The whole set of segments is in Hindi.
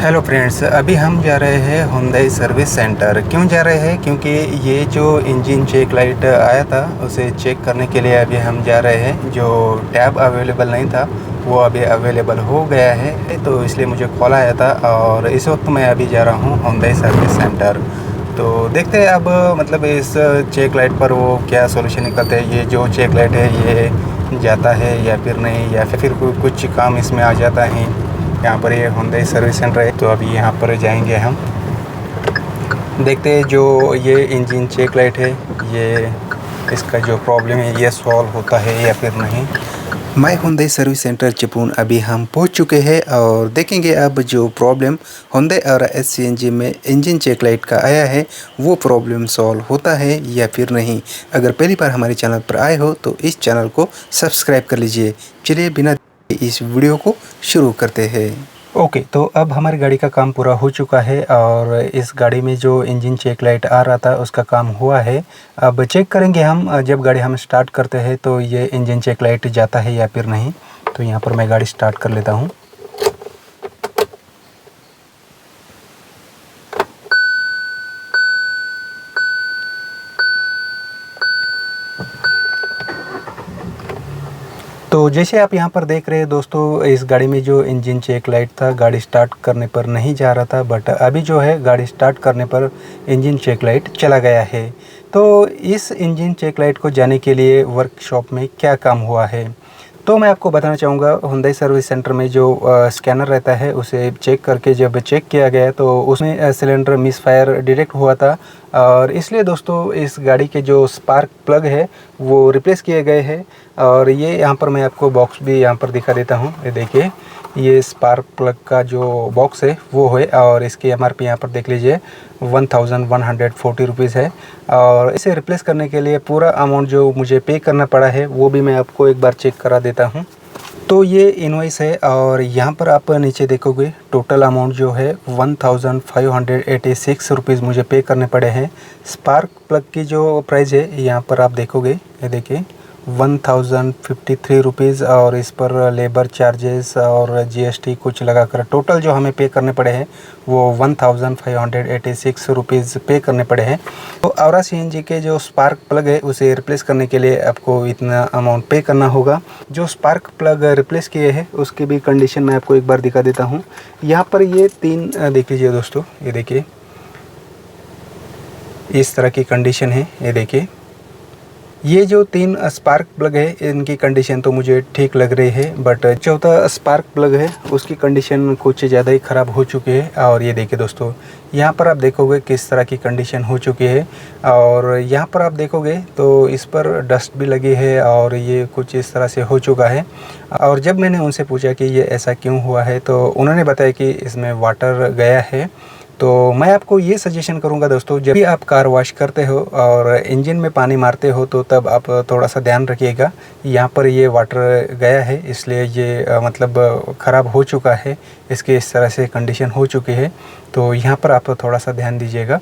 हेलो फ्रेंड्स, अभी हम जा रहे हैं हुंडई सर्विस सेंटर। क्यों जा रहे हैं? क्योंकि ये जो इंजन चेक लाइट आया था उसे चेक करने के लिए अभी हम जा रहे हैं। जो टैब अवेलेबल नहीं था वो अभी अवेलेबल हो गया है, तो इसलिए मुझे कॉल आया था और इस वक्त मैं अभी जा रहा हूँ हुंडई सर्विस सेंटर। तो देखते हैं अब मतलब इस चेक लाइट पर वो क्या सॉल्यूशन निकलते हैं। ये जो चेक लाइट है ये जाता है या फिर नहीं, या फिर कुछ काम इसमें आ जाता है। यहाँ पर ये हुंडई सर्विस सेंटर है, तो अभी यहाँ पर जाएंगे हम। देखते हैं जो ये इंजन चेक लाइट है, ये इसका जो प्रॉब्लम है ये सॉल्व होता है या फिर नहीं। My Hyundai service centre Chiplun अभी हम पहुँच चुके हैं और देखेंगे अब जो प्रॉब्लम हुंडई और SCNG में इंजन चेक लाइट का आया है वो प्रॉब्लम सॉल्व होता है या फिर नहीं। अगर पहली बार हमारे चैनल पर आए हो तो इस चैनल को सब्सक्राइब कर लीजिए। चलिए बिना इस वीडियो को शुरू करते हैं। ओके, तो अब हमारी गाड़ी का काम पूरा हो चुका है और इस गाड़ी में जो इंजन चेक लाइट आ रहा था उसका काम हुआ है। अब चेक करेंगे हम, जब गाड़ी हम स्टार्ट करते हैं तो ये इंजन चेक लाइट जाता है या फिर नहीं। तो यहाँ पर मैं गाड़ी स्टार्ट कर लेता हूँ। तो जैसे आप यहाँ पर देख रहे हैं दोस्तों, इस गाड़ी में जो इंजन चेक लाइट था गाड़ी स्टार्ट करने पर नहीं जा रहा था, बट अभी जो है गाड़ी स्टार्ट करने पर इंजन चेक लाइट चला गया है। तो इस इंजन चेक लाइट को जाने के लिए वर्कशॉप में क्या काम हुआ है तो मैं आपको बताना चाहूँगा। हुंडई सर्विस सेंटर में जो स्कैनर रहता है उसे चेक करके जब चेक किया गया तो उसमें सिलेंडर मिसफायर डिटेक्ट हुआ था और इसलिए दोस्तों इस गाड़ी के जो स्पार्क प्लग है वो रिप्लेस किए गए हैं। और ये यहाँ पर मैं आपको बॉक्स भी यहाँ पर दिखा देता हूँ। ये देखिए, ये स्पार्क प्लग का जो बॉक्स है वो है और इसकी MRP यहाँ पर देख लीजिए 1140 रुपीज़ है। और इसे रिप्लेस करने के लिए पूरा अमाउंट जो मुझे पे करना पड़ा है वो भी मैं आपको एक बार चेक करा देता हूँ। तो ये इनवॉइस है और यहाँ पर आप नीचे देखोगे टोटल अमाउंट जो है 1586 रुपीज़ मुझे पे करने पड़े हैं। स्पार्क प्लग की जो प्राइस है यहाँ पर आप देखोगे, ये देखिए 1053 रुपीज़ और इस पर लेबर चार्जेस और GST कुछ लगाकर टोटल जो हमें पे करने पड़े हैं वो 1586 रुपीज़ पे करने पड़े हैं। तो औरा CNG के जो स्पार्क प्लग है उसे रिप्लेस करने के लिए आपको इतना अमाउंट पे करना होगा। जो स्पार्क प्लग रिप्लेस किए हैं उसकी भी कंडीशन मैं आपको एक बार दिखा देता हूँ। यहाँ पर ये तीन देख लीजिए दोस्तों, ये देखिए इस तरह की कंडीशन है। ये देखिए ये जो तीन स्पार्क प्लग है इनकी कंडीशन तो मुझे ठीक लग रही है, बट चौथा स्पार्क प्लग है उसकी कंडीशन कुछ ज़्यादा ही ख़राब हो चुकी है। और ये देखिए दोस्तों, यहाँ पर आप देखोगे किस तरह की कंडीशन हो चुकी है और यहाँ पर आप देखोगे तो इस पर डस्ट भी लगी है और ये कुछ इस तरह से हो चुका है। और जब मैंने उनसे पूछा कि ये ऐसा क्यों हुआ है तो उन्होंने बताया कि इसमें वाटर गया है। तो मैं आपको ये सजेशन करूंगा दोस्तों, जब भी आप कार वॉश करते हो और इंजन में पानी मारते हो तो तब आप थोड़ा सा ध्यान रखिएगा। यहाँ पर ये वाटर गया है इसलिए ये मतलब ख़राब हो चुका है, इसकी इस तरह से कंडीशन हो चुकी है। तो यहाँ पर आप थोड़ा सा ध्यान दीजिएगा।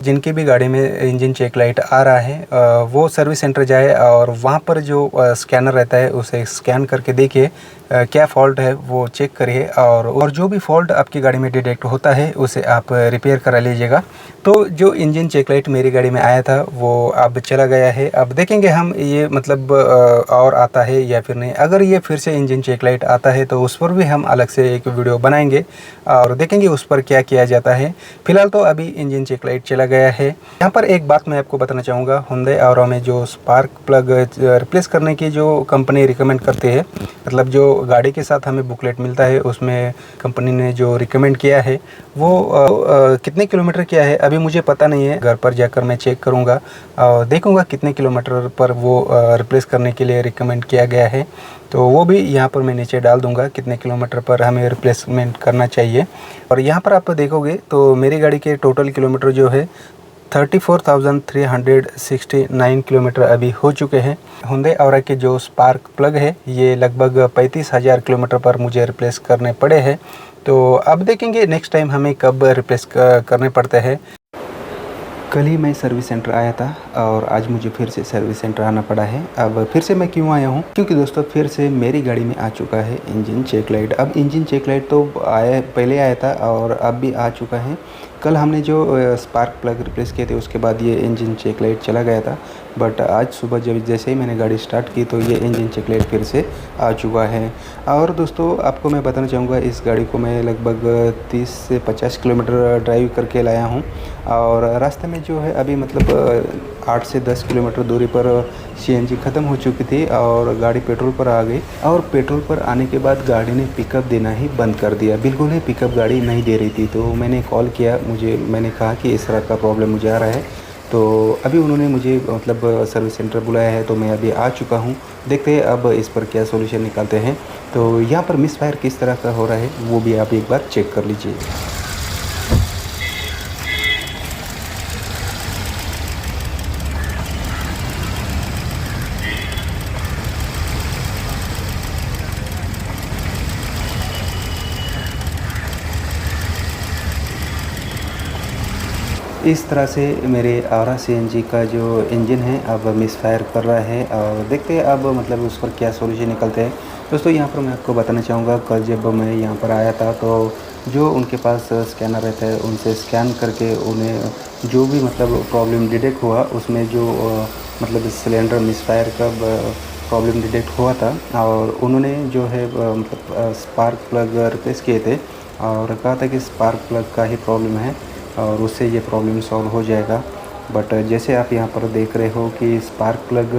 जिनकी भी गाड़ी में इंजन चेक लाइट आ रहा है वो सर्विस सेंटर जाए और वहाँ पर जो स्कैनर रहता है उसे स्कैन करके देखिए क्या फ़ॉल्ट है वो चेक करिए और जो भी फ़ॉल्ट आपकी गाड़ी में डिटेक्ट होता है उसे आप रिपेयर करा लीजिएगा। तो जो इंजन चेक लाइट मेरी गाड़ी में आया था वो अब चला गया है। अब देखेंगे हम ये मतलब और आता है या फिर नहीं। अगर ये फिर से इंजन चेक लाइट आता है तो उस पर भी हम अलग से एक वीडियो बनाएंगे और देखेंगे उस पर क्या किया जाता है। फिलहाल तो अभी इंजन चेक लाइट चला गया है। यहाँ पर एक बात मैं आपको बताना चाहूँगा, हुंडई ऑरा में जो स्पार्क प्लग रिप्लेस करने की जो कंपनी रिकमेंड करती है, मतलब जो गाड़ी के साथ हमें बुकलेट मिलता है उसमें कंपनी ने जो रिकमेंड किया है वो कितने किलोमीटर किया है अभी मुझे पता नहीं है। घर पर जाकर मैं चेक करूँगा और देखूँगा कितने किलोमीटर पर वो रिप्लेस करने के लिए रिकमेंड किया गया है। तो वो भी यहाँ पर मैं नीचे डाल दूँगा कितने किलोमीटर पर हमें रिप्लेसमेंट करना चाहिए। और यहाँ पर आप देखोगे तो मेरी गाड़ी के टोटल किलोमीटर जो है 34,369 किलोमीटर अभी हो चुके हैं। हुंडई ऑरा के जो स्पार्क प्लग है ये लगभग 35,000 किलोमीटर पर मुझे रिप्लेस करने पड़े हैं। तो अब देखेंगे नेक्स्ट टाइम हमें कब रिप्लेस करने पड़ते हैं। कल ही मैं सर्विस सेंटर आया था और आज मुझे फिर से सर्विस सेंटर आना पड़ा है। अब फिर से मैं क्यों आया हूँ, क्योंकि दोस्तों फिर से मेरी गाड़ी में आ चुका है इंजन चेक लाइट। अब इंजन चेक लाइट तो पहले आया था और अब भी आ चुका है। कल हमने जो स्पार्क प्लग रिप्लेस किए थे उसके बाद ये इंजन चेक लाइट चला गया था, बट आज सुबह जब जैसे ही मैंने गाड़ी स्टार्ट की तो ये इंजन चेक लाइट फिर से आ चुका है। और दोस्तों आपको मैं बताना चाहूँगा, इस गाड़ी को मैं लगभग 30 से 50 किलोमीटर ड्राइव करके लाया हूँ और रास्ते में जो है अभी मतलब 8 से 10 किलोमीटर दूरी पर सीएनजी ख़त्म हो चुकी थी और गाड़ी पेट्रोल पर आ गई। और पेट्रोल पर आने के बाद गाड़ी ने पिकअप देना ही बंद कर दिया, बिल्कुल ही पिकअप गाड़ी नहीं दे रही थी। तो मैंने कॉल किया, मैंने कहा कि इस तरह का प्रॉब्लम मुझे आ रहा है। तो अभी उन्होंने मुझे मतलब सर्विस सेंटर बुलाया है, तो मैं अभी आ चुका हूँ। देखते हैं अब इस पर क्या सोल्यूशन निकालते हैं। तो यहाँ पर मिस फायर किस तरह का हो रहा है वो भी आप एक बार चेक कर लीजिए। इस तरह से मेरे आरा सीएनजी का जो इंजन है अब मिस फायर कर रहा है और देखते हैं अब मतलब उस पर क्या सॉल्यूशन निकलते हैं। दोस्तों यहाँ पर मैं आपको बताना चाहूँगा, कल जब मैं यहाँ पर आया था तो जो उनके पास स्कैनर रहता है उनसे स्कैन करके उन्हें जो भी मतलब प्रॉब्लम डिटेक्ट हुआ उसमें जो मतलब सिलेंडर मिस फायर का प्रॉब्लम डिटेक्ट हुआ था और उन्होंने जो है मतलब स्पार्क प्लग रिप्लेस किए थे और कहा था कि स्पार्क प्लग का ही प्रॉब्लम है और उससे ये प्रॉब्लम सॉल्व हो जाएगा। बट जैसे आप यहाँ पर देख रहे हो कि स्पार्क प्लग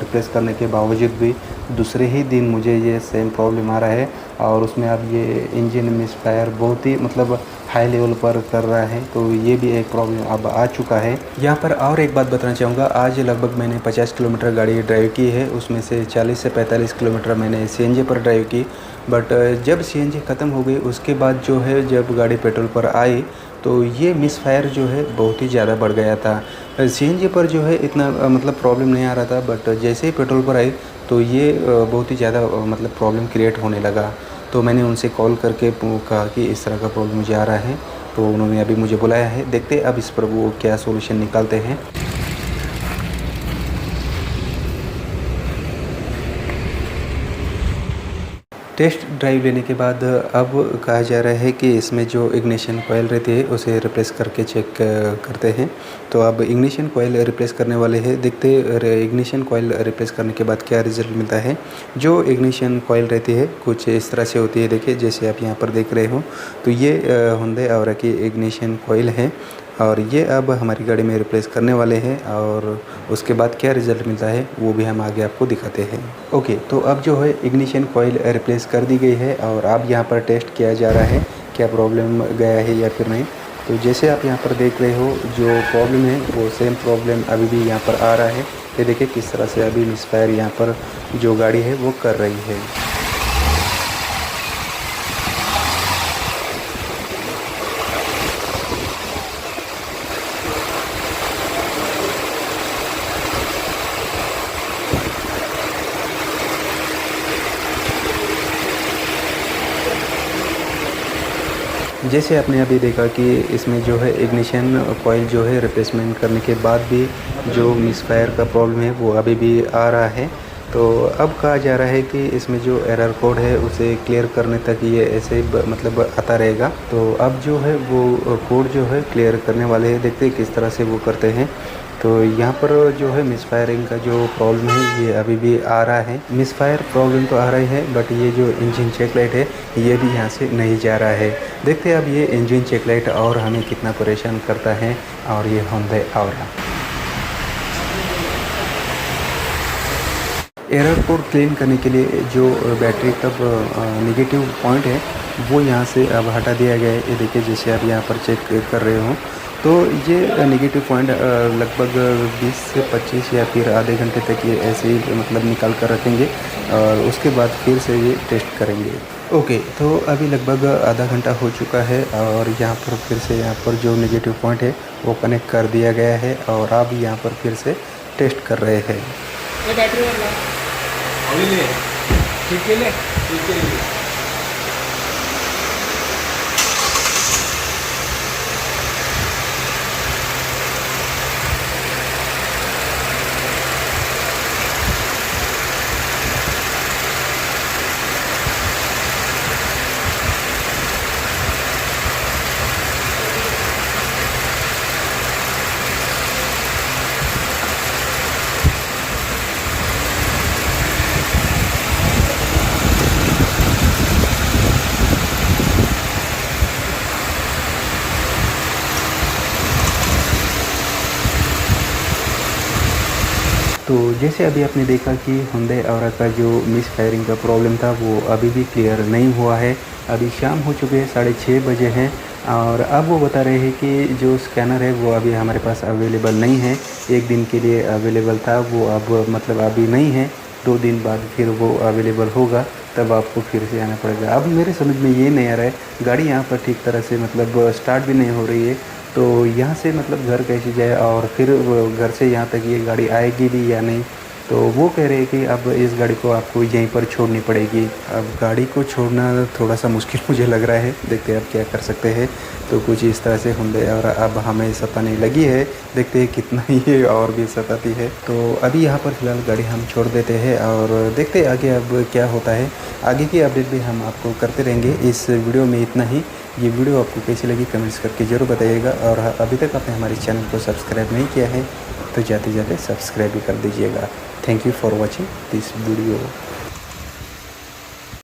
रिप्लेस करने के बावजूद भी दूसरे ही दिन मुझे ये सेम प्रॉब्लम आ रहा है और उसमें अब ये इंजन मिस फायर बहुत ही मतलब हाई लेवल पर कर रहा है। तो ये भी एक प्रॉब्लम अब आ चुका है। यहाँ पर और एक बात बताना चाहूँगा, आज लगभग मैंने 50 किलोमीटर गाड़ी ड्राइव की है, उसमें से 40 से 45 किलोमीटर मैंने सीएनजी पर ड्राइव की। बट जब सीएनजी ख़त्म हो गई उसके बाद जो है जब गाड़ी पेट्रोल पर आई तो ये मिस फायर जो है बहुत ही ज़्यादा बढ़ गया था। सीएनजी पर जो है इतना मतलब प्रॉब्लम नहीं आ रहा था, बट जैसे ही पेट्रोल पर आई तो ये बहुत ही ज़्यादा मतलब प्रॉब्लम क्रिएट होने लगा। तो मैंने उनसे कॉल करके कहा कि इस तरह का प्रॉब्लम मुझे आ रहा है, तो उन्होंने अभी मुझे बुलाया है। देखते अब इस पर वो क्या सोल्यूशन निकालते हैं। टेस्ट ड्राइव लेने के बाद अब कहा जा रहा है कि इसमें जो इग्निशन कॉइल रहती है उसे रिप्लेस करके चेक करते हैं। तो अब इग्निशन कॉइल रिप्लेस करने वाले हैं, देखते इग्निशन कॉइल रिप्लेस करने के बाद क्या रिज़ल्ट मिलता है। जो इग्निशन कॉइल रहती है कुछ इस तरह से होती है, देखिए जैसे आप यहाँ पर देख रहे हो। तो ये हुंडई ऑरा की इग्निशन कॉइल है और ये अब हमारी गाड़ी में रिप्लेस करने वाले हैं और उसके बाद क्या रिज़ल्ट मिलता है वो भी हम आगे आपको दिखाते हैं। ओके, तो अब जो है इग्निशन कॉइल रिप्लेस कर दी गई है और अब यहाँ पर टेस्ट किया जा रहा है क्या प्रॉब्लम गया है या फिर नहीं। तो जैसे आप यहाँ पर देख रहे हो जो प्रॉब्लम है वो सेम प्रॉब्लम अभी भी यहाँ पर आ रहा है। ये देखिए किस तरह से अभी मिस फायर यहाँ पर जो गाड़ी है वो कर रही है। जैसे आपने अभी देखा कि इसमें जो है इग्निशन कॉइल जो है रिप्लेसमेंट करने के बाद भी जो मिस फायर का प्रॉब्लम है वो अभी भी आ रहा है। तो अब कहा जा रहा है कि इसमें जो एरर कोड है उसे क्लियर करने तक ये ऐसे ही मतलब आता रहेगा। तो अब जो है वो कोड जो है क्लियर करने वाले हैं, देखते हैं किस तरह से वो करते हैं। तो यहाँ पर जो है मिस फायरिंग का जो प्रॉब्लम है ये अभी भी आ रहा है। मिस फायर प्रॉब्लम तो आ रही है बट ये जो इंजन चेक लाइट है ये भी यहाँ से नहीं जा रहा है। देखते हैं अब ये इंजन चेक लाइट और हमें कितना परेशान करता है। और ये Hyundai aura error code clean करने के लिए जो बैटरी का नेगेटिव पॉइंट है वो यहाँ से अब हटा दिया गया है। ये देखिए जैसे आप यहाँ पर चेक कर रहे हो तो ये नेगेटिव पॉइंट लगभग 20 से 25 या फिर आधे घंटे तक ये ऐसे ही मतलब निकाल कर रखेंगे और उसके बाद फिर से ये टेस्ट करेंगे। ओके, तो अभी लगभग आधा घंटा हो चुका है और यहाँ पर फिर से यहाँ पर जो नेगेटिव पॉइंट है वो कनेक्ट कर दिया गया है और आप यहाँ पर फिर से टेस्ट कर रहे हैं। तो जैसे अभी आपने देखा कि Hyundai Aura का जो मिस फायरिंग का प्रॉब्लम था वो अभी भी क्लियर नहीं हुआ है। अभी शाम हो चुके हैं, 6:30 बजे हैं और अब वो बता रहे हैं कि जो स्कैनर है वो अभी हमारे पास अवेलेबल नहीं है। 1 दिन के लिए अवेलेबल था, वो अब मतलब अभी नहीं है। 2 दिन बाद फिर वो अवेलेबल होगा, तब आपको फिर से आना पड़ेगा। अब मेरे समझ में ये नहीं आ रहा है, गाड़ी यहाँ पर ठीक तरह से मतलब स्टार्ट भी नहीं हो रही है, तो यहाँ से मतलब घर कैसे जाए और फिर वो घर से यहाँ तक ये गाड़ी आएगी भी या नहीं। तो वो कह रहे हैं कि अब इस गाड़ी को आपको यहीं पर छोड़नी पड़ेगी। अब गाड़ी को छोड़ना थोड़ा सा मुश्किल मुझे लग रहा है, देखते हैं अब क्या कर सकते हैं। तो कुछ इस तरह से Hyundai और अब हमें सताने लगी है, देखते हैं कितना ये और भी सताती है। तो अभी यहाँ पर फ़िलहाल गाड़ी हम छोड़ देते हैं और देखते हैं आगे अब क्या होता है। आगे की अपडेट भी हम आपको करते रहेंगे। इस वीडियो में इतना ही। ये वीडियो आपको कैसी लगी कमेंट्स करके ज़रूर बताइएगा और अभी तक आपने हमारे चैनल को सब्सक्राइब नहीं किया है तो जाते जाते सब्सक्राइब भी कर दीजिएगा। Thank you for watching this video.